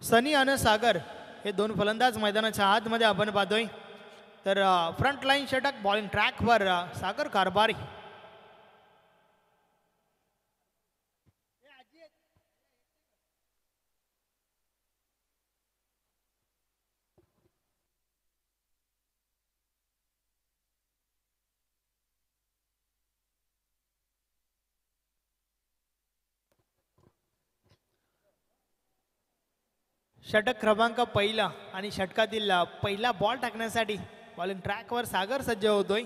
सनी आणि सागर हे दोन फलंदाज मैदानाच्या आतमध्ये आपण पाहतोय. तर फ्रंट लाईन षटक बॉलिंग ट्रॅकवर सागर कारभारी. षटक क्रमांक पहिला आणि षटकातील पहिला बॉल टाकण्यासाठी बॉलिंग ट्रॅकवर सागर सज्ज होतोय.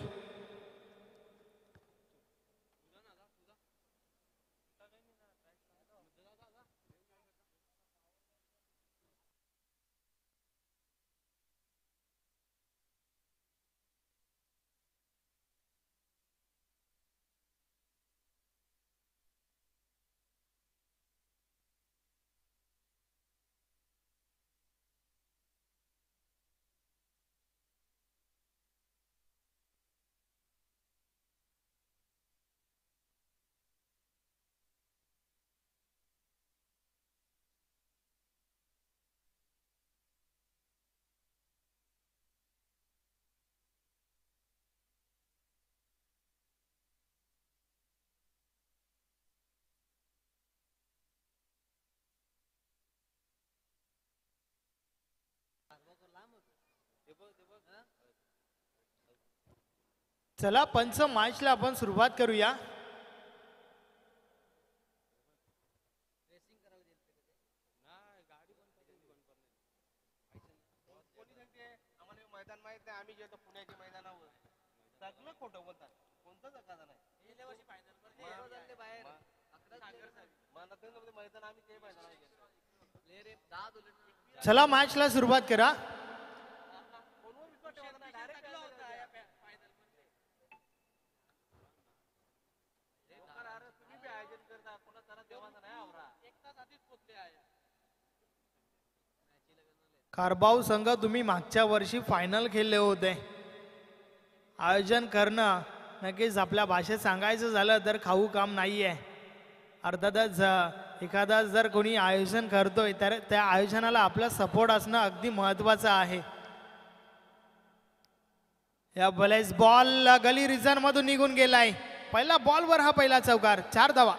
चला पंच मॅचला आपण सुरुवात करूया. मैदान माहित नाही, आम्ही जेतो पुण्याच्या मैदानावर सगळं खोटं बोलतात, कोणतंच एखादा नाही. मैदान आम्ही ते मैदान. चला मॅचला सुरुवात करा. कारभाऊ संघ तुम्ही मागच्या वर्षी फायनल खेळले होते. आयोजन करणं नक्कीच आपल्या भाषेत सांगायचं झालं तर खाऊ काम नाही आहे. अर्थातच एखादा जर कोणी आयोजन करतोय तर त्या आयोजनाला आपला सपोर्ट असणं अगदी महत्त्वाचं आहे. या बॉलेस बॉल गली रिझन मधून निघून गेलाय. पहिला बॉलवर हा पहिला चौकार, 4 धावा.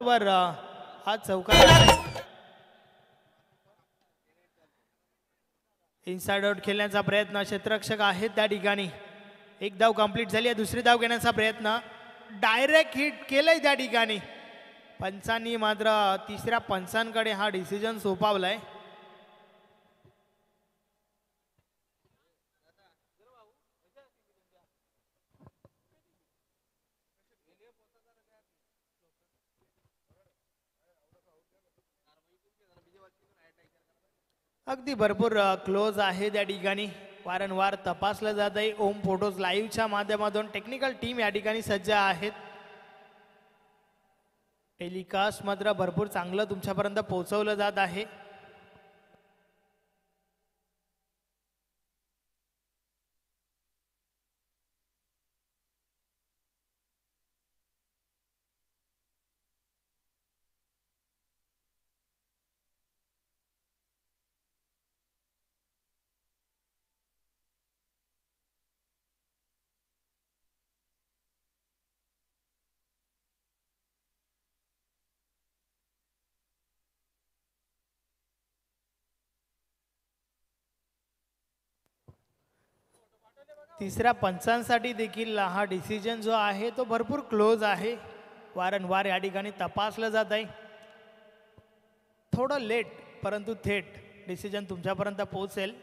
वर हा चौकार. इनसाइड आउट खेळण्याचा प्रयत्न, क्षेत्ररक्षक आहेत त्या ठिकाणी. एक धाव कंप्लीट झाली आहे. दुसरी धाव घेण्याचा प्रयत्न, डायरेक्ट हिट केलंय त्या ठिकाणी. पंचांनी मात्र तिसऱ्या पंचांकडे हा डिसिजन सोपवलाय. अगदी भरपूर क्लोज आहे त्या ठिकाणी. वारंवार तपासलं जात आहे. ओम फोटोज लाईव्हच्या माध्यमातून टेक्निकल टीम या ठिकाणी सज्ज आहेत. टेलिकास्ट मात्र भरपूर चांगलं तुमच्यापर्यंत पोहोचवलं जात आहे. तिसऱ्या पंचांसाठी देखील हा डिसिजन जो आहे तो भरपूर क्लोज आहे. वारंवार या ठिकाणी तपासलं जात आहे. थोडं लेट परंतु थेट डिसिजन तुमच्यापर्यंत पोहोचेल.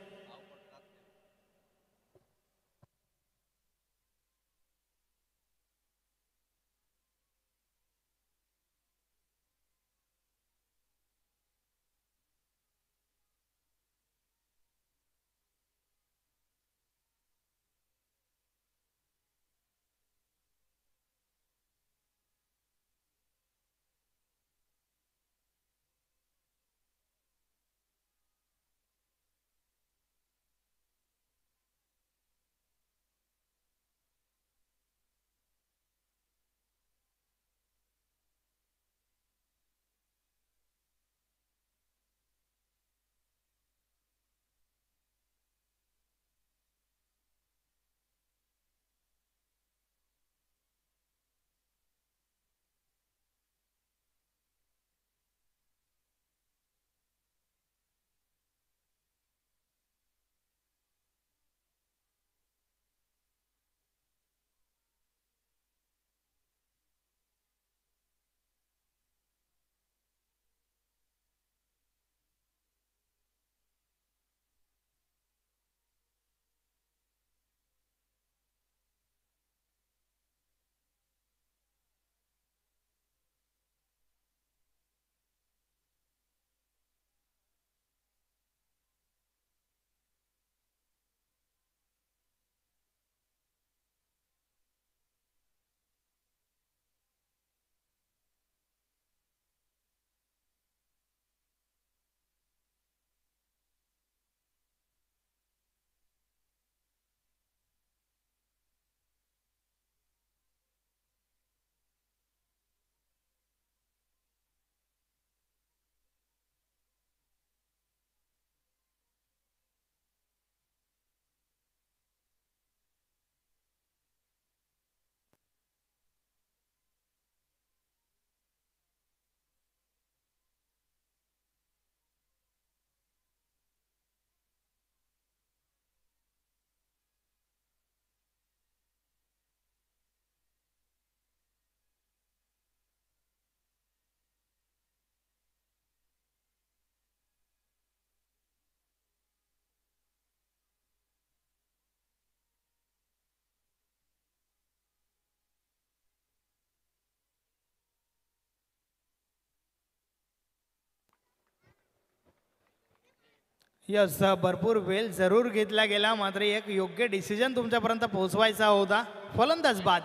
यस, भरपूर वेळ जरूर घेतला गेला, मात्र एक योग्य डिसिजन तुमच्यापर्यंत पोहोचवायचा होता. फलंदाज बाद.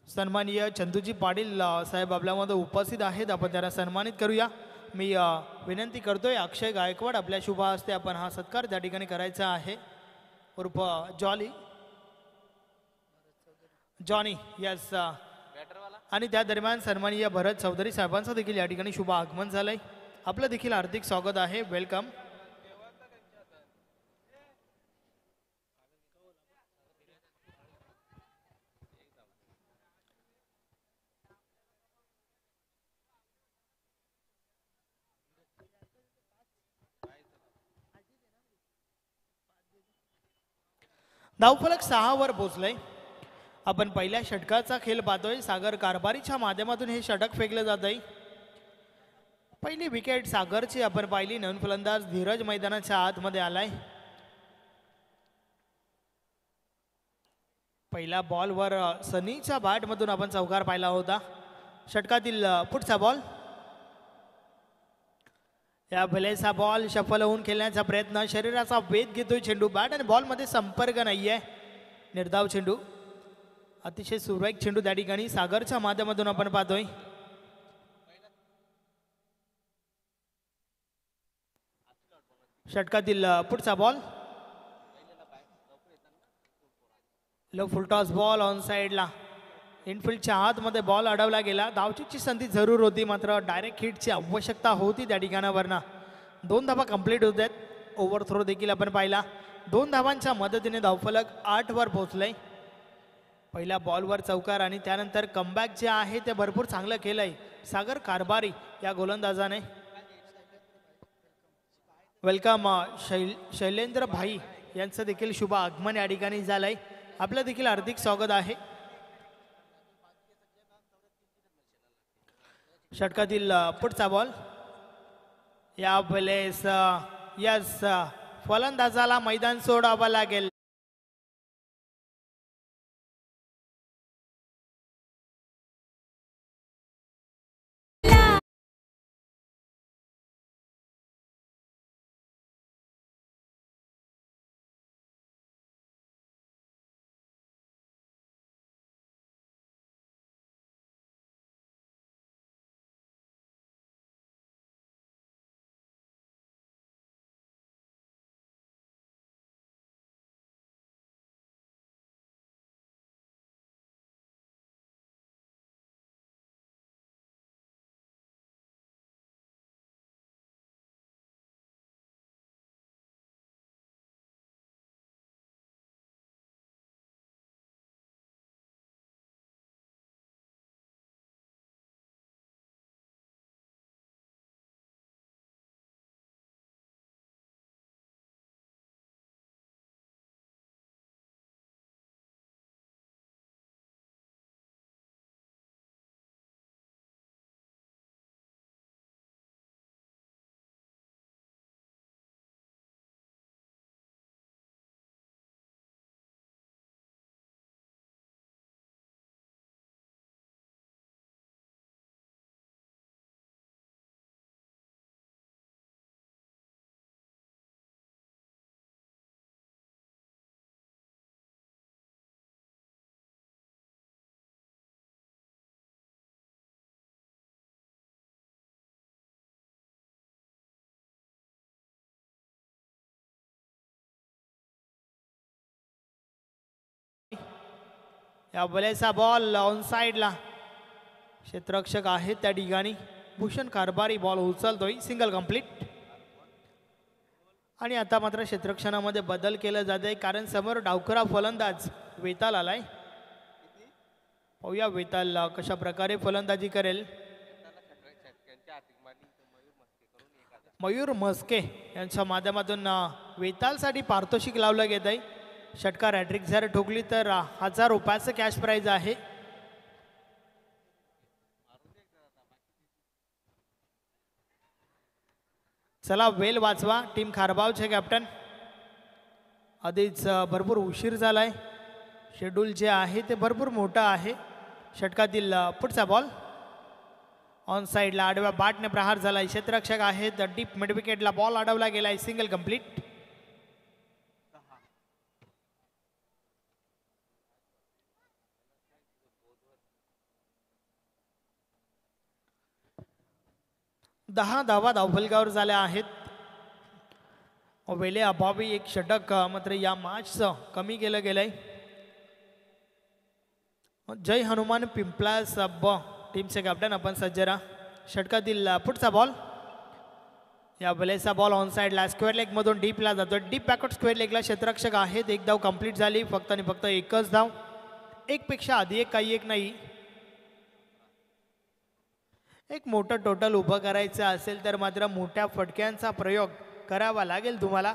सन्माननीय चंदूजी पाटील साहेब आपल्यामध्ये उपस्थित आहेत. आपण त्यांना सन्मानित करूया. मी विनंती करतोय अक्षय गायकवाड आपल्या शुभ हस्ते आपण हा सत्कार त्या ठिकाणी करायचा आहे. उर्फ जॉनी. यस. आणि त्या दरम्यान सन्माननीय भरत चौधरी साहेबांचं देखील या ठिकाणी शुभ आगमन झालंय. आपलं देखील हार्दिक स्वागत आहे. वेलकम. धावफलक 6 वर पोहोचलंय. आपण पहिल्या षटकाचा खेळ पाहतोय. सागर कारभारीच्या माध्यमातून हे षटक फेकलं जात आहे. पहिली विकेट सागरची आपण पाहिली. नवीन फलंदाज धीरज मैदानाच्या आतमध्ये आलाय. पहिल्या बॉलवर सनीच्या बॅटमधून आपण चौकार पाहिला होता. षटकातील पुढचा बॉल. या भलेसा बॉल शफल होऊन खेळण्याचा प्रयत्न. शरीराचा वेध घेतोय चेंडू. बॅट आणि बॉलमध्ये संपर्क नाहीये. निर्धाव चेंडू. अतिशय सुरेख चेंडू त्या ठिकाणी सागरच्या माध्यमातून आपण पाहतोय. षटकातील पुढचा ball. Low full toss ball on साइडला. इनफिल्डच्या आतमध्ये बॉल अडवला गेला. धावचीची संधी जरूर होती, मात्र डायरेक्ट हिटची आवश्यकता होती त्या ठिकाणावरनं. 2 धावा कंप्लीट होत आहेत. ओव्हरथ्रो देखील आपण पाहिला. 2 धावांच्या मदतीने धावफलक 8 वर पोहोचलंय. पहिल्या बॉलवर चौकार आणि त्यानंतर कमबॅक जे आहे ते भरपूर चांगलं केलंय सागर कारभारी या गोलंदाजाने. वेलकम शैलेंद्र भाई यांचं देखील शुभ आगमन या ठिकाणी झालंय. आपलं देखील हार्दिक स्वागत आहे. षटकातील पुढचा बॉल. या वेळेस यस, फलंदाजाला मैदान सोडावं लागेल. या बलेचा बॉल ऑन साइडला. क्षेत्ररक्षक आहेत त्या ठिकाणी. भूषण कारभारी बॉल उचलतोय. Single complete. आणि आता मात्र क्षेत्ररक्षणामध्ये बदल केला जाते, कारण समोर डावखरा फलंदाज वेताल आलाय. पाहूया वेताल कशा प्रकारे फलंदाजी करेल. मयूर मस्के यांच्या माध्यमातून वेतालसाठी पारितोषिक लावलं गेत आहे. षटकार हॅट्रिक जर ठोकली तर 1000 रुपयाचं कॅश प्राइज आहे. चला वेल वाचवा टीम खारबावचे कॅप्टन. आधीच भरपूर उशीर झालाय. शेड्यूल जे आहे ते भरपूर मोठं आहे. षटकातील पुढचा बॉल ऑन साईडला आडव्या बाटने प्रहार झालाय. क्षेत्ररक्षक आहेत डीप मिड विकेटला बॉल अडवला गेलाय. Single complete. दहा धावा धावफलकावर झाल्या आहेत. वेले अभावी एक षटक मात्र या मॅचचं कमी केलं गेलंय. जय हनुमान पिंपला सब टीमचे कॅप्टन आपण सज्ज राहा. षटकातील पुढचा बॉल या वेलेचा बॉल ऑन साईडला स्क्वेअर लेग मधून डीपला जातो. डीप बॅकवर्ड स्क्वेअर लेगला क्षेत्ररक्षक आहेत. एक धाव कंप्लीट झाली. फक्त आणि फक्त एकच धाव. एकपेक्षा आधी एक काही एक नाही. एक मोठं टोटल उभं करायचं असेल तर मात्र मोठ्या फटक्यांचा प्रयोग करावा लागेल तुम्हाला.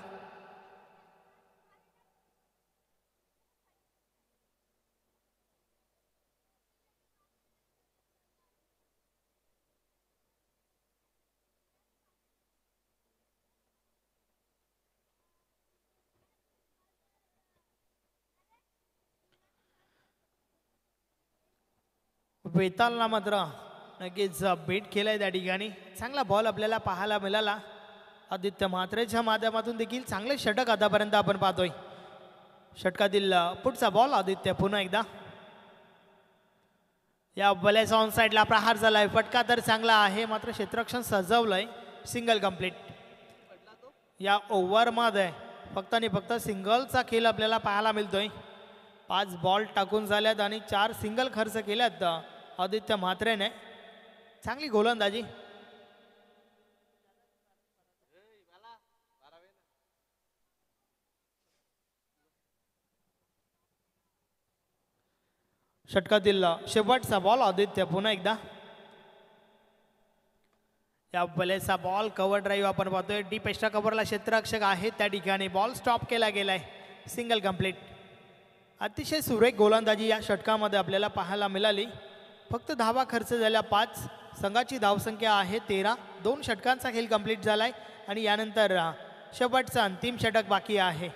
वेतालला मात्र नक्कीच बेट केलाय त्या ठिकाणी. चांगला बॉल आपल्याला पाहायला मिळाला. आदित्य म्हात्रेच्या माध्यमातून देखील चांगले षटक आतापर्यंत आपण पाहतोय. षटकातील पुढचा बॉल आदित्य पुन्हा एकदा या बलेचा ऑन साईडला प्रहार झालाय. फटका तर चांगला आहे मात्र क्षेत्ररक्षण सजवलंय. Single complete. या ओव्हरमध्ये फक्त आणि फक्त सिंगलचा खेळ आपल्याला पाहायला मिळतोय. 5 बॉल टाकून झाल्यात आणि 4 सिंगल खर्च केल्यात आदित्य म्हात्रेने. चांगली गोलंदाजी. षटकातील शेवटचा बॉल आदित्य पुन्हा एकदा या बलेचा बॉल कव्हर ड्राईव्ह आपण पाहतोय. डीप एक्स्ट्रा कव्हरला क्षेत्ररक्षक आहेत त्या ठिकाणी. बॉल स्टॉप केला गेलाय. Single complete. अतिशय सुरेख गोलंदाजी या षटकामध्ये आपल्याला पाहायला मिळाली. फक्त धावा खर्च झाल्या 5. संघाची धावसंख्या आहे 13. 2 षटकांचा खेळ कंप्लीट झालाय आणि यानंतर शेवटचं अंतिम षटक बाकी आहे.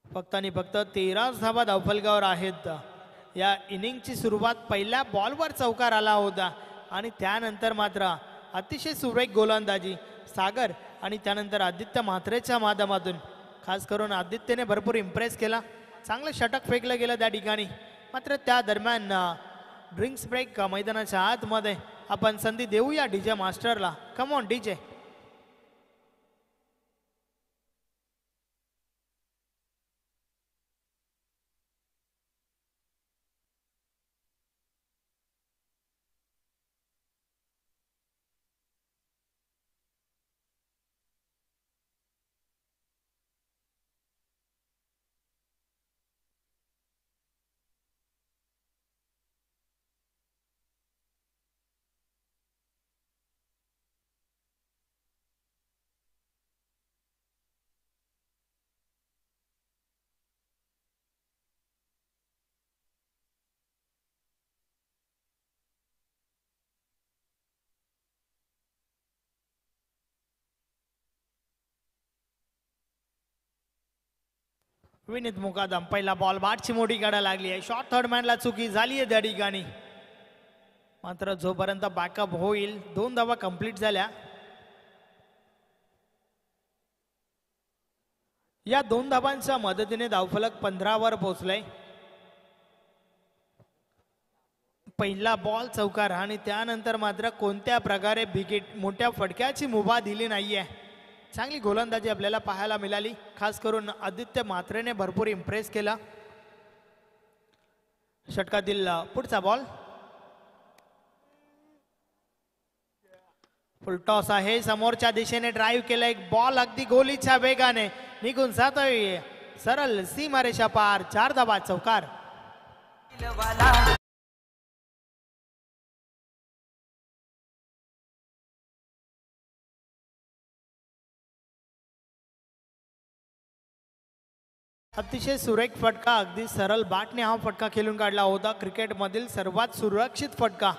फक्त आणि फक्त 13 धावा धावफलकावर आहेत. या इनिंगची सुरुवात पहिल्या बॉलवर चौकार आला होता आणि त्यानंतर मात्र अतिशय सुरेख गोलंदाजी सागर आणि त्यानंतर आदित्य म्हात्रेच्या माध्यमातून. खास करून आदित्यने भरपूर इम्प्रेस केला. चांगलं षटक फेकलं गेलं त्या ठिकाणी. मात्र त्या दरम्यान ड्रिंक्स ब्रेक मैदानाच्या आतमध्ये आपण संधी देऊया डीजे मास्टरला. Come on DJ. Vineet Mukadam पहिला बॉल बाटची मोठी काढायला लागली आहे. शॉर्ट थर्ड मॅनला चुकी झाली आहे त्या ठिकाणी. मात्र जोपर्यंत बॅकअप होईल 2 धावा कंप्लीट झाल्या. या 2 धावांच्या मदतीने धावफलक 15 वर पोहोचलाय. पहिला बॉल चौकार आणि त्यानंतर मात्र कोणत्या प्रकारे विकेट मोठ्या फटक्याची मुभा दिली नाहीये. चांगली गोलंदाजी आपल्याला पाहायला मिळाली. खास करून आदित्य म्हात्रेने भरपूर इम्प्रेस केला. षटकातील पुढचा बॉल फुल टॉस आहे. समोरच्या दिशेने ड्राईव्ह केला. एक बॉल अगदी गोलीच्या वेगाने निघून जातोय सरळ सीमारेषा पार. 4 धावा चौकार. अतिशय सुरेख फटका. अगदी सरळ बॅटने हा फटका खेळून काढला होता. क्रिकेटमधील सर्वात सुरक्षित फटका.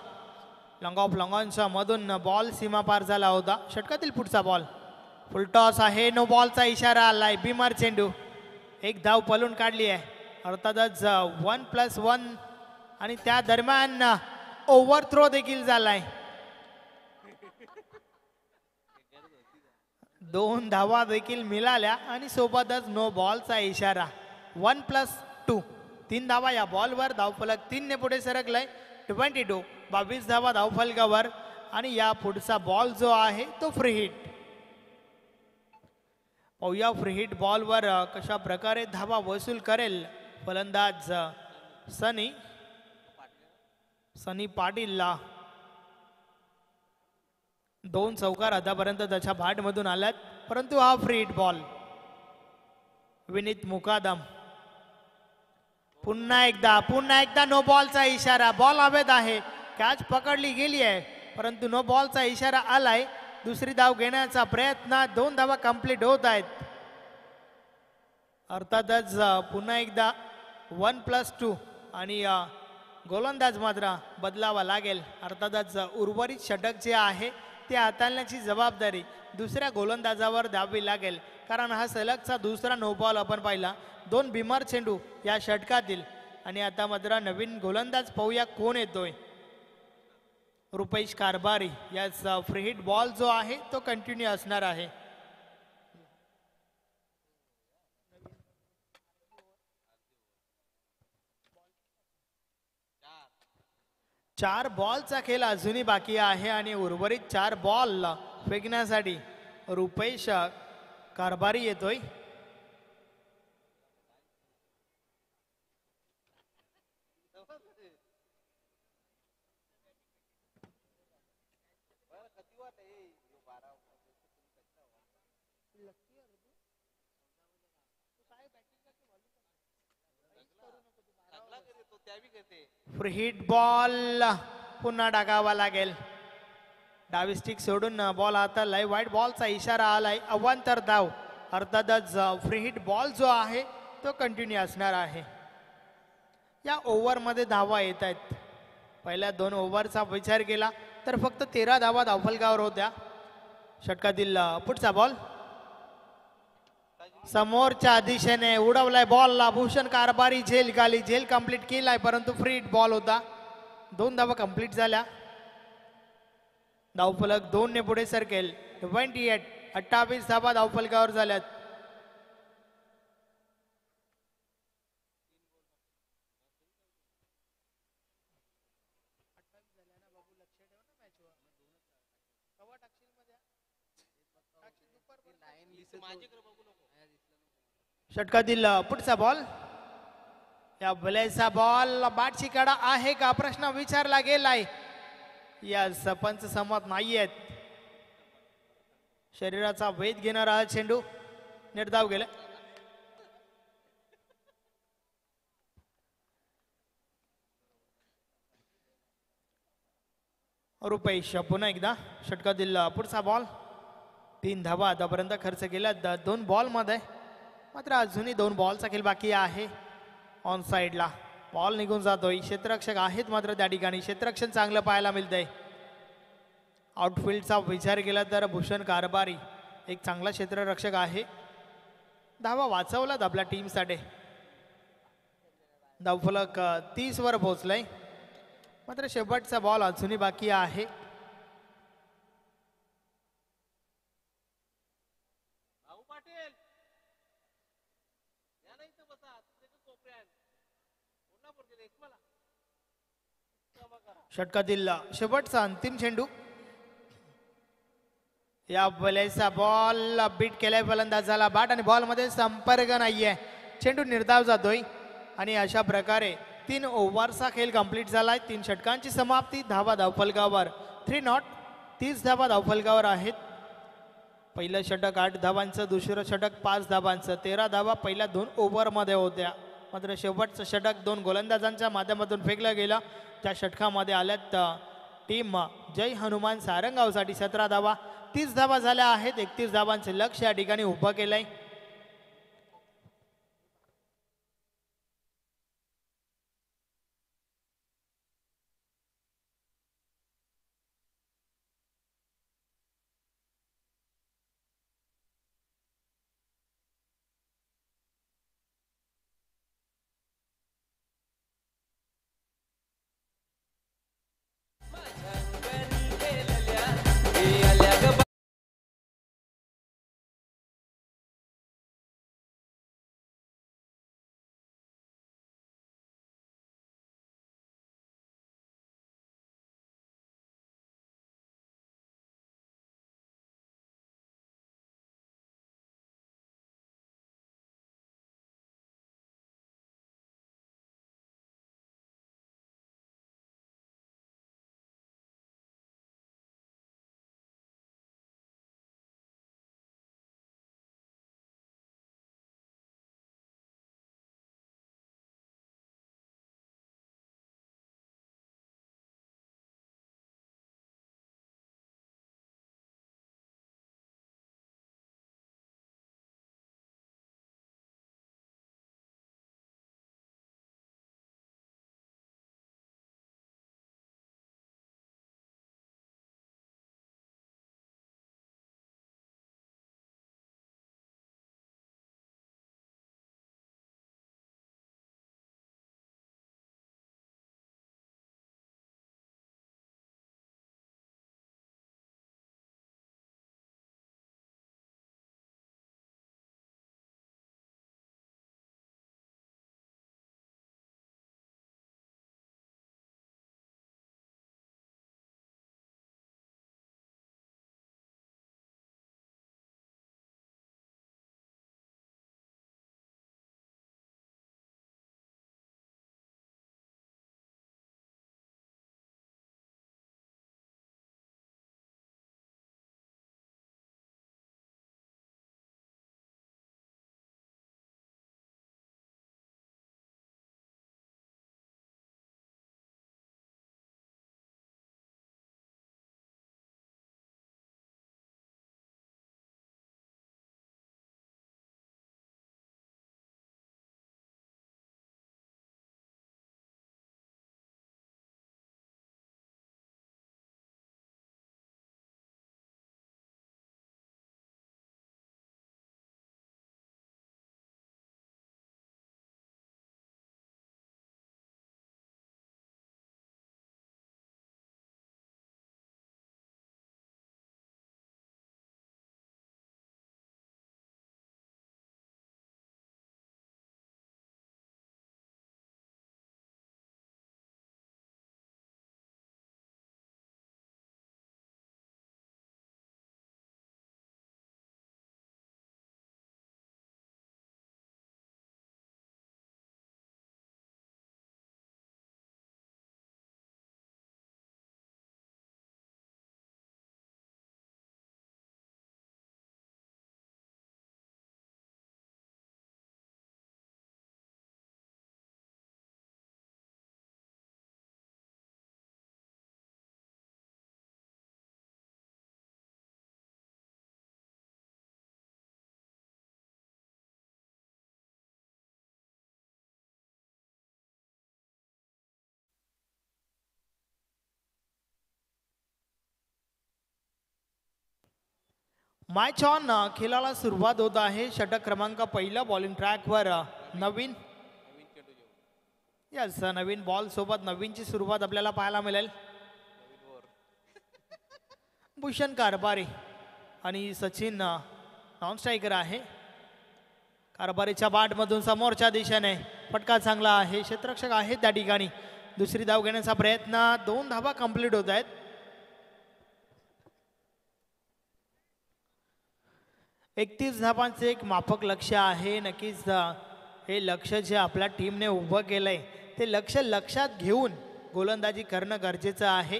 लॉंग ऑफ लॉंगॉनच्या मधून बॉल सीमा पार झाला होता. षटकातील पुढचा बॉल फुलटॉस आहे, नो बॉलचा इशारा आलाय. बिमार चेंडू, एक धाव पलून काढली आहे. अर्थातच 1+1 आणि त्या दरम्यान ओव्हर थ्रो देखील झालाय. 2 धावा देखील मिळाल्या आणि सोबतच नो बॉलचा इशारा. 1+2, 3 धावा या बॉलवर. धावफलक 3 ने पुढे सरकलाय. 22, 22 धावा धावफलकावर. आणि या पुढचा बॉल जो आहे तो फ्री हिट. पाहूया फ्री हिट बॉलवर कशा प्रकारे धावा वसूल करेल फलंदाज सनी पाटीलला. 2 चौकार आतापर्यंत त्याच्या बॅटमधून आल्यात, परंतु हा फ्री हिट बॉल. विनीत मुकादम पुन्हा एकदा नो बॉलचा इशारा. बॉल हवेत आहे, कॅच पकडली गेली आहे, परंतु नो बॉलचा इशारा आलाय. दुसरी धाव घेण्याचा प्रयत्न. 2 धावा कंप्लीट होत आहेत. अर्थातच पुन्हा एकदा 1+2 आणि गोलंदाज मात्र बदलावा लागेल. अर्थातच उर्वरित षटक जे आहे ते हाताळण्याची जबाबदारी दुसऱ्या गोलंदाजावर द्यावी लागेल, कारण हा सलगचा दुसरा नो बॉल आपण पाहिला. 2 बिमार चेंडू या षटकातील. आणि आता मात्र नवीन गोलंदाज पाहूया कोण येतोय. रुपेश कारभारी. याचा फ्री हिट बॉल जो आहे तो कंटिन्यू असणार आहे. चार बॉलचा खेळ अजूनही बाकी आहे आणि उर्वरित 4 बॉल फेकण्यासाठी रुपेश कारभारी येतोय. फ्री हिट बॉल पुन्हा टाकावा लागेल. डावी स्टिक सोडून बॉल आता लाईव्ह. व्हाईट बॉलचा इशारा आलाय. अवांतर धाव. अर्थातच फ्री हिट बॉल जो आहे तो कंटिन्यू असणार आहे. या ओव्हरमध्ये धावा येत आहेत. पहिल्या 2 ओव्हरचा विचार केला तर फक्त 13 धावा धावफलकावर होत्या. षटकातील पुढचा बॉल समोरच्या दिशेने उडवलाय बॉलला. भूषण कारभारी झेल खाली. झेल कंप्लीट केलाय, परंतु फ्री हिट बॉल होता. 2 धावा कंप्लीट झाल्या. धावफलक 2 ने पुढे सरकेल. 28, 28 धावा धावफलकावर झाल्यात. षटकातील पुढचा बॉल. या भलेचा बॉल बाटची कडा आहे का प्रश्न विचारला गेलाय. या सरपंच सहमत नाही आहेत. शरीराचा वेध घेणारा हा चेंडू निर्धाव गेला. रुपेश पुन्हा एकदा. षटकातील पुढचा बॉल. 3 धावा आतापर्यंत खर्च केल्या 2 बॉल मध्ये. मात्र अजूनही 2 बॉलचा खेळ बाकी आहे. ऑन साइडला बॉल निघून जातोय. क्षेत्ररक्षक आहेत मात्र त्या ठिकाणी क्षेत्ररक्षण चांगलं पाहायला मिळतंय. आउटफील्डचा विचार केला तर भूषण कारभारी एक चांगला क्षेत्ररक्षक आहे. धावा वाचवलात आपल्या टीमसाठी. धावफलक 30 वर पोहोचलाय. मात्र शेवटचा बॉल अजूनही बाकी आहे. षटकातील शेवटचा अंतिम चेंडू. या बॉलचा बॉल बीट केलाय फलंदाजाला. बॅट आणि बॉल मध्ये संपर्क नाहीये. चेंडू निर्धाव जातोय आणि अशा प्रकारे 3 ओव्हरचा खेळ कंप्लीट झालाय. 3 षटकांची समाप्ती. धावा धावफलकावर 3 नॉट. 30 धावा धावफलकावर आहेत. पहिलं षटक 8 धावांचं, दुसरं षटक 5 धावांचं. 13 धावा पहिल्या 2 ओव्हरमध्ये होत्या. मात्र शेवटचं षटक 2 गोलंदाजांच्या माध्यमातून फेकलं गेलं. त्या षटकामध्ये आल्यात टीम जय हनुमान सारंगावसाठी 17 धावा. 30 धावा झाल्या आहेत. 31 धावांचे लक्ष या ठिकाणी उभं केलंय. मॅच ऑन खेळाला सुरुवात होत आहे. षटक क्रमांक पहिला बॉलिंग ट्रॅकवर नवीन. यस, नवीन बॉल सोबत नवीनची सुरुवात आपल्याला पाहायला मिळेल. भूषण कारभारी आणि सचिन नॉन स्ट्रायकर आहे. कारभारीच्या बॅटमधून समोरच्या दिशेने फटका चांगला आहे. क्षेत्ररक्षक आहे त्या ठिकाणी. दुसरी धाव घेण्याचा प्रयत्न. 2 धावा कंप्लीट होत आहेत. 31 धावांचे एक माफक लक्ष आहे. नक्कीच हे लक्ष जे आपल्या टीमने उभं केलंय ते लक्षात घेऊन गोलंदाजी करणं गरजेचं आहे.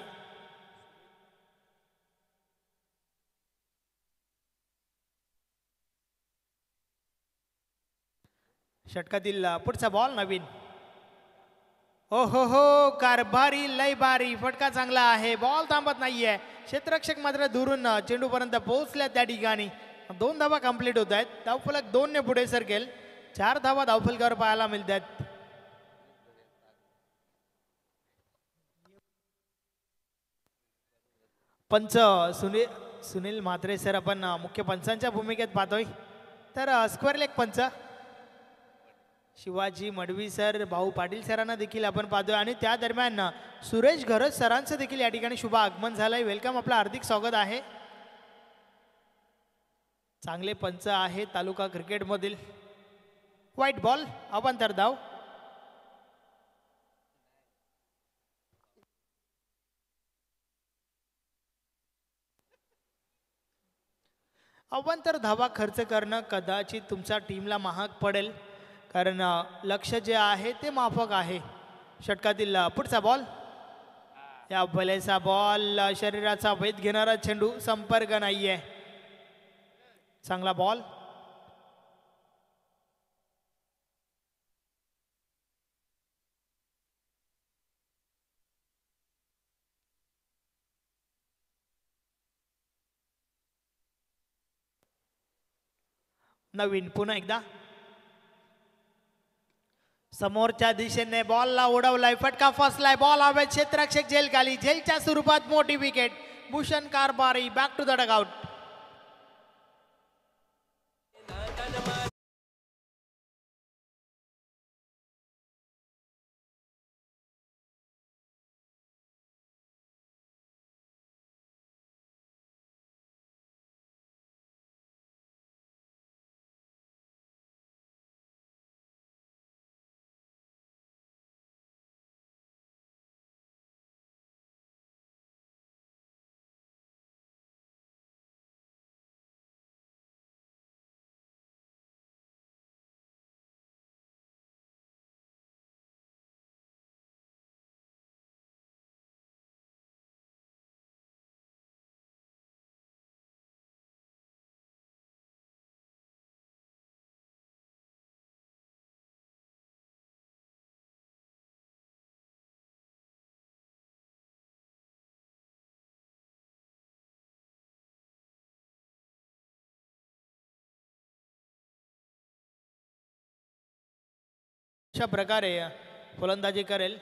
षटकातील पुढचा बॉल नवीन. हो हो हो, कारभारी लय बारी. फटका चांगला आहे. बॉल थांबत नाहीये. क्षेत्ररक्षक मात्र दुरून चेंडूपर्यंत पोहोचल्या त्या ठिकाणी. 2 धावा कंप्लीट होत आहेत. धावफलक 2 ने पुढे सरकेल. 4 धावा धावफलकावर पाहायला मिळतात. पंच सुनील म्हात्रे सर आपण मुख्य पंचांच्या भूमिकेत पाहतोय. तर स्क्वेअर लेग पंच शिवाजी मडवी सर, भाऊ पाटील सरांना देखील आपण पाहतोय. आणि त्या दरम्यान सुरेश घरज सरांचं देखील या ठिकाणी शुभ आगमन झालंय. वेलकम, आपलं हार्दिक स्वागत आहे. चांगले पंच आहे तालुका क्रिकेटमधील. व्हाईट बॉल, अवांतर धाव. अवांतर धावा खर्च करणं कदाचित तुमच्या टीमला महाग पडेल, कारण लक्ष जे आहे ते माफक आहे. षटकातील पुढचा बॉल. या भलेचा बॉल, शरीराचा वेध घेणारा चेंडू, संपर्क नाहीये. चांगला बॉल. नवीन पुन्हा एकदा समोरच्या दिशेने बॉलला उडवलाय. फटका फसलाय. बॉल हवे. क्षेत्ररक्षक झेल खाली. झेलच्या स्वरूपात मोठी wicket. Bhushan Karbhari back to the dugout. अशा प्रकारे फलंदाजी करेल.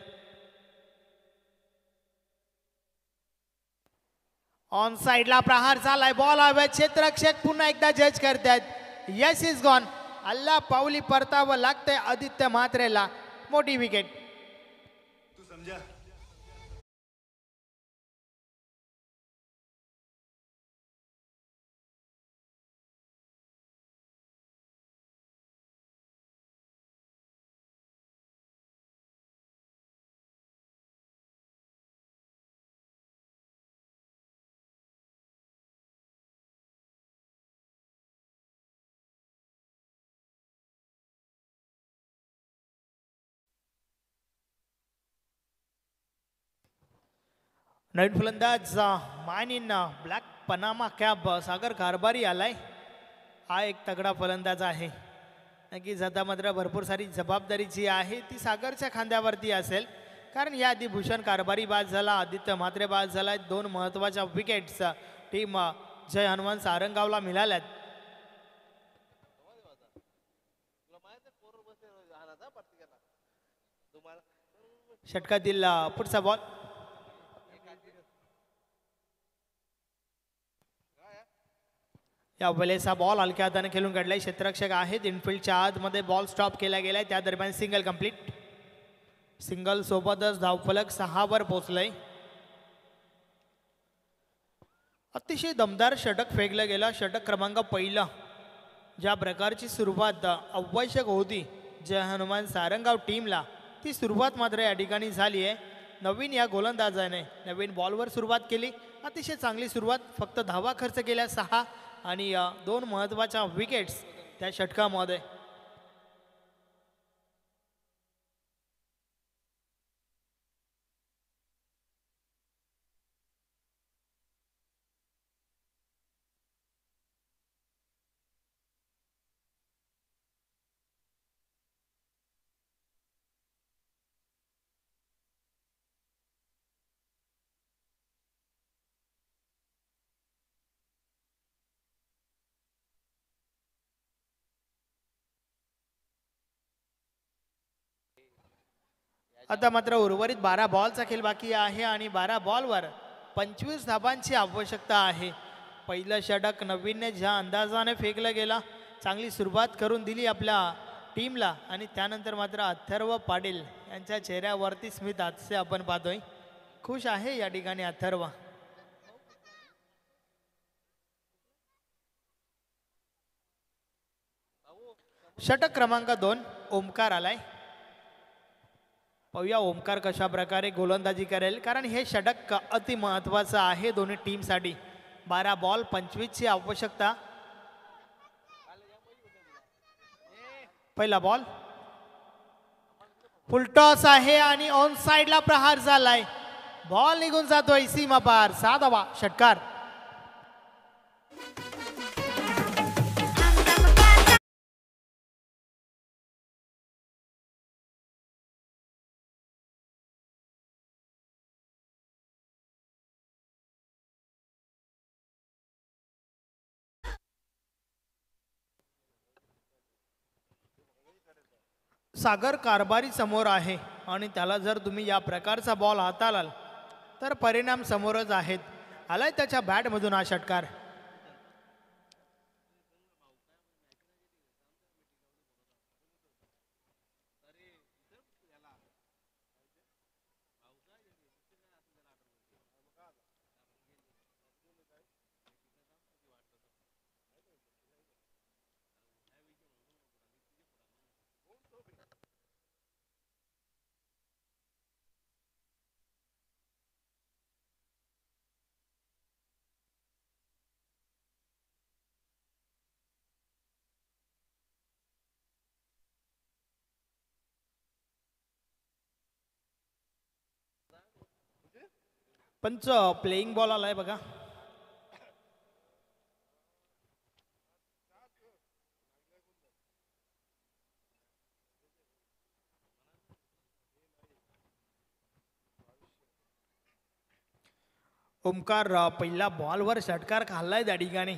ऑन साइडला प्रहार झालाय. बॉल हवे. क्षेत्ररक्षक पुन्हा एकदा जज करतात. Yes is gone. अल्ला पावली परतावं लागतंय आदित्य म्हात्रेला. मोठी विकेट. तू समजा. नवीन फलंदाज man in black Panama cap Sagar Karbhari आलाय. हा एक तगडा फलंदाज आहे. नक्कीच आता मात्र भरपूर सारी जबाबदारी जी आहे ती सागरच्या खांद्यावरती असेल, कारण याआधी भूषण कारभारी बाद झाला, आदित्य म्हात्रे बाद झाला. 2 महत्त्वाच्या विकेट्स टीम जय हनुमान सारंगावला मिळाल्यात. षटकातील पुढचा बॉल. या वेळेस हा बॉल हलक्या हाताने खेळून काढलाय. क्षेत्ररक्षक आहेत इनफिल्डच्या आतमध्ये बॉल स्टॉप केला गेलाय. त्या दरम्यान सिंगल कंप्लीट. सिंगल सोबतच धावफलक 6 वर पोहोचलंय. अतिशय दमदार षटक फेकलं गेलं. षटक क्रमांक पहिला. ज्या प्रकारची सुरुवात आवश्यक होती जय हनुमान सारंगाव टीमला, ती सुरुवात मात्र या ठिकाणी झाली आहे. नवीन या गोलंदाजाने नवीन बॉलवर सुरुवात केली. अतिशय चांगली सुरुवात. फक्त धावा खर्च केल्या 6 आणि 2 महत्त्वाच्या विकेट्स त्या षटकामध्ये. आता मात्र उर्वरित 12 बॉलचा खेळ बाकी आहे आणि 12 बॉलवर 25 धाबांची आवश्यकता आहे. पहिलं षटक नवीनने ज्या अंदाजाने फेकलं गेला, चांगली सुरुवात करून दिली आपल्या टीमला आणि त्यानंतर मात्र अथर्व पाटील यांच्या चेहऱ्यावरती स्मित हास्य आपण पाहतोय. खुश आहे या ठिकाणी अथर्व. षटक क्रमांक 2 ओमकार आलाय. पाहूया ओमकार कशा प्रकारे गोलंदाजी करेल, कारण हे षटक अति महत्त्वाचं आहे दोन्ही टीमसाठी. 12 बॉल 25 ची आवश्यकता. पहिला बॉल फुलटॉस आहे आणि ऑन साइडला प्रहार झालाय. बॉल निघून जातोय सीमा पार. 6 धावा. षटकार. सागर कारभारी समोर आहे आणि त्याला जर तुम्ही या प्रकारचा बॉल हाताळाल तर परिणाम समोरच आहेत. आलाय त्याच्या बॅटमधून हा षटकार. पंच प्लेइंग बॉल आलाय बघा. ओमकार पहिला बॉलवर षटकार खाल्लाय त्या ठिकाणी.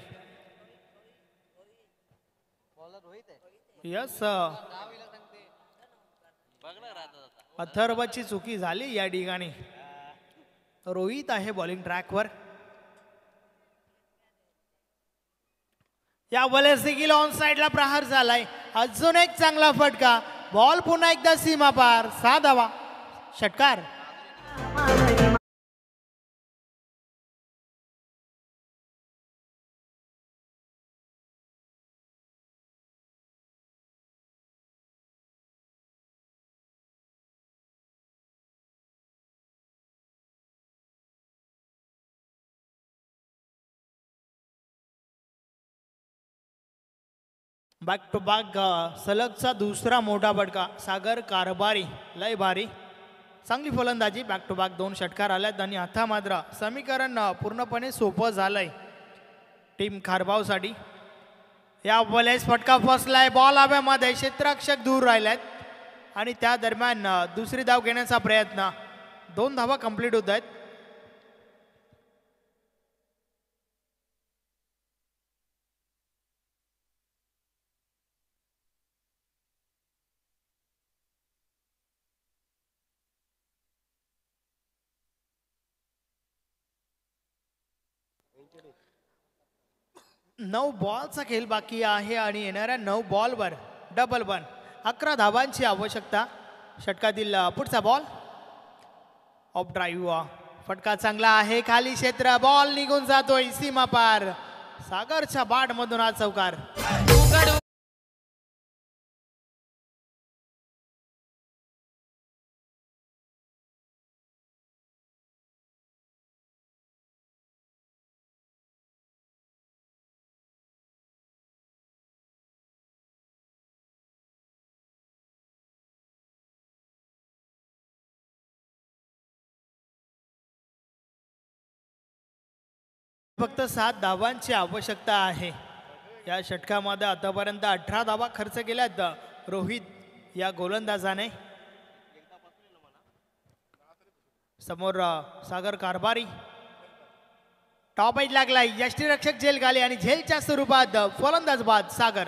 बॉलर रोहित आहे. यस, दहावीला सांगते. बघ ना राहतात. अथर्वची चुकी झाली या ठिकाणी. रोहित आहे बॉलिंग ट्रॅकवर. या वेळेस देखील ऑन साइडला प्रहार झालाय. अजून एक चांगला फटका. बॉल पुन्हा एकदा सीमा पार. 6 धावा. षटकार. बॅक टू बॅक सलगचा दुसरा मोठा फटका. सागर कारभारी लय भारी. चांगली फलंदाजी. बॅक टू बॅक 2 षटकार आल्यात आणि आता मात्र समीकरण पूर्णपणे सोपं झालंय टीम खारबावसाठी. या वेळेस फटका फसलाय. बॉल हवेमध्ये. क्षेत्ररक्षक दूर राहिलेत आणि त्या दरम्यान दुसरी धाव घेण्याचा प्रयत्न. 2 धावा कंप्लीट होत आहेत. 9 बॉलचा खेळ बाकी आहे आणि येणाऱ्या 9 बॉलवर डबल वन 11 धावांची आवश्यकता. षटकातील पुढचा बॉल ऑफ ड्राईव्ह, फटका चांगला आहे, खाली क्षेत्र, बॉल निघून जातोय सीमा पार. सागरच्या बाट मधून हा चौकार. फक्त 7 धावांची आवश्यकता आहे. या षटकामध्ये आतापर्यंत 18 धावा खर्च केल्यात रोहित या गोलंदाजाने. समोर सागर कारभारी, टॉप एज लागलाय, यष्टीरक्षक झेल घाले आणि झेलच्या स्वरूपात फलंदाज बाद सागर.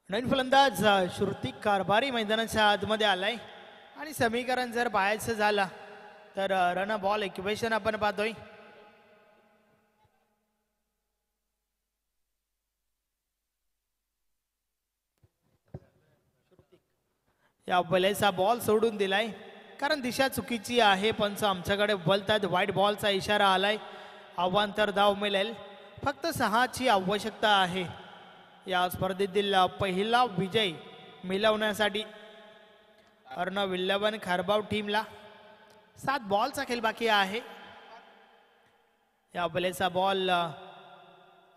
नवीन फलंदाज श्रुती कारभारी मैदानाच्या आतमध्ये आलाय आणि समीकरण जर पाहायचं झालं तर रन बॉल इक्वेशन आपण पाहतोय. या बलेचा बॉल सोडून दिलाय कारण दिशा चुकीची आहे. पंच आमच्याकडे बोलतात, व्हाईट बॉलचा इशारा आलाय. अवांतर धाव मिळेल, फक्त 6ची आवश्यकता आहे. या स्पर्धेतील पहिला विजय मिळवण्यासाठी अर्णव 11 खारबाव टीमला 7 बॉलचा खेळ बाकी आहे. या बलेचा बॉल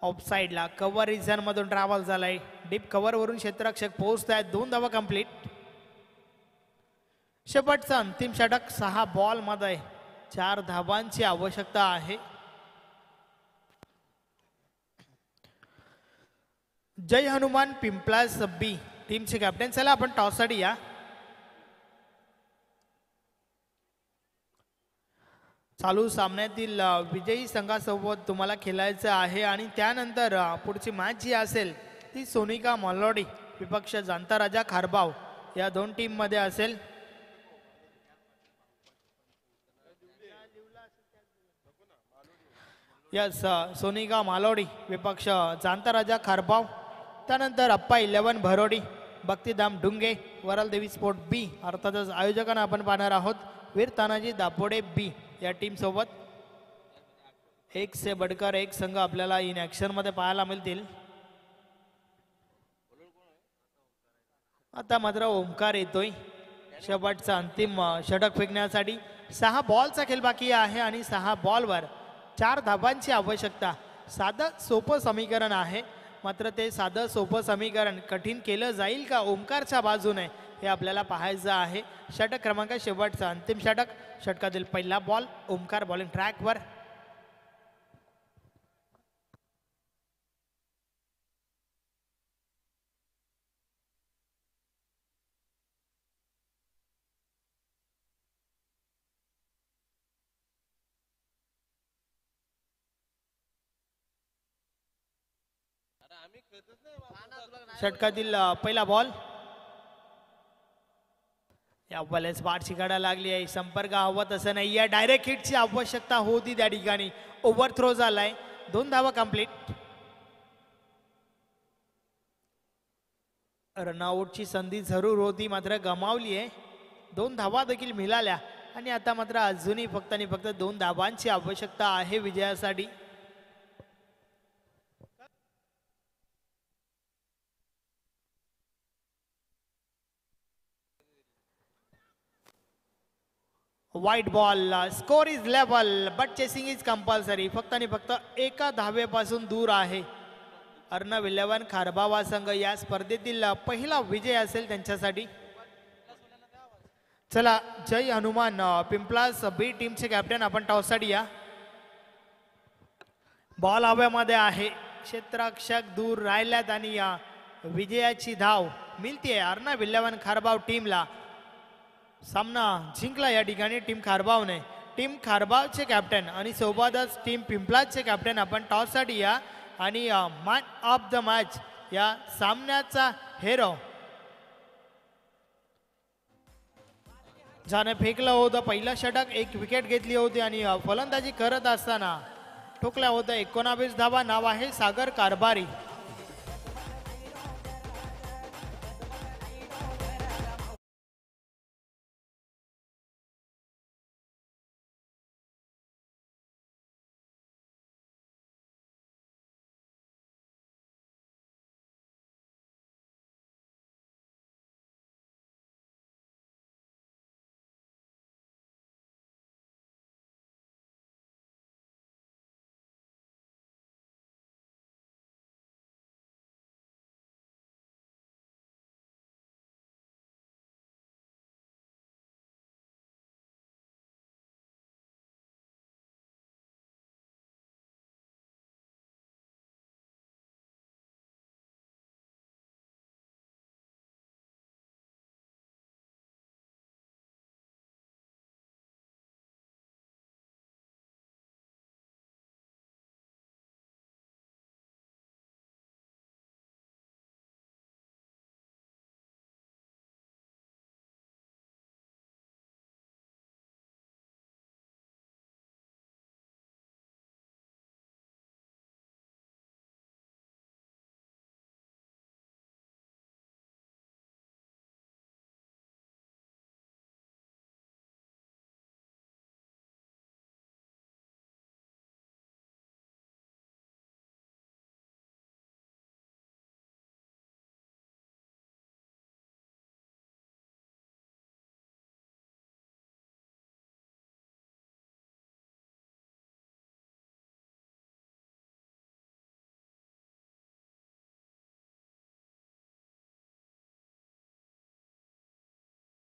ऑफ साइडला कव्हर रिझन मधून ट्रॅव्हल झालाय. डीप कव्हर वरून क्षेत्ररक्षक पोहोचत आहेत. 2 धावा कंप्लीट. शेवटचा अंतिम षटक 6 बॉल मध्ये 4 धावांची आवश्यकता आहे. जय हनुमान पिंपळा बी टीमचे कॅप्टन. चला आपण टॉससाठी या. चालू सामन्यातील विजयी संघासोबत तुम्हाला खेळायचं आहे आणि त्यानंतर पुढची मॅच जी असेल ती सोनिका मल्लोडी विपक्ष जाणता राजा खारबाव या 2 टीम मध्ये असेल. यस, सोनिका मालोडी विपक्ष जाणता राजा खारबाव, त्यानंतर अप्पा 11 भरोडी, भक्तिधाम डुंगे, वरल देवी स्पोर्ट बी. अर्थातच आयोजकांना आपण पाहणार आहोत वीर तानाजी दापोडे बी या टीम सोबत. एक से बडकर एक संघ आपल्याला इन ऍक्शन मध्ये पाहायला मिळतील. आता मात्र ओमकार येतोय शेवटचा अंतिम षटक फेकण्यासाठी. 6 बॉलचा खेळ बाकी आहे आणि 6 बॉलवर 4 धावांची आवश्यकता. साधं सोपं समीकरण आहे, मात्र ते साधं सोपं समीकरण कठीण केलं जाईल का ओमकारच्या बाजूने हे आपल्याला पाहायचं आहे. षटक क्रमांक शेवटचा अंतिम षटक. षटकातील पहिला बॉल ओमकार बॉलिंग ट्रॅकवर. षटकातील पहिला बॉल. या बॉलेस बारची काढा लागली आहे. संपर्क हवा तसं नाही आहे. डायरेक्ट हिटची आवश्यकता होती त्या ठिकाणी. ओव्हर थ्रो झालाय. 2 धावा कंप्लीट. रनआउटची संधी जरूर होती मात्र गमावली आहे. 2 धावा देखील मिळाल्या आणि आता मात्र अजूनही फक्त आणि फक्त 2 धावांची आवश्यकता आहे विजयासाठी. White ball. Score is level but chasing is compulsory. फक्त आणि फक्त 1 धावेपासून दूर आहे अर्णव 11 खारबावा संघ. या स्पर्धेतील पहिला विजय असेल त्यांच्यासाठी. चला जय हनुमान पिंपलास बी टीमचे कॅप्टन आपण टॉससाठी या. बॉल हव्यामध्ये आहे, क्षेत्ररक्षक दूर राहिल्यात आणि या विजयाची धाव मिळतीये अर्णव 11 खारबाव टीमला. सामना जिंकला या ठिकाणी टीम खारबावने. टीम खारबावचे कॅप्टन आणि सोबतच टीम पिंपलाजचे कॅप्टन आपण टॉससाठी या. आणि मॅन ऑफ द मॅच या सामन्याचा हेरो ज्याने फेकलं होतं पहिलं षटक, 1 विकेट घेतली होती आणि फलंदाजी करत असताना ठोकल्या होत्या 19 धावा. नाव आहे सागर कारभारी.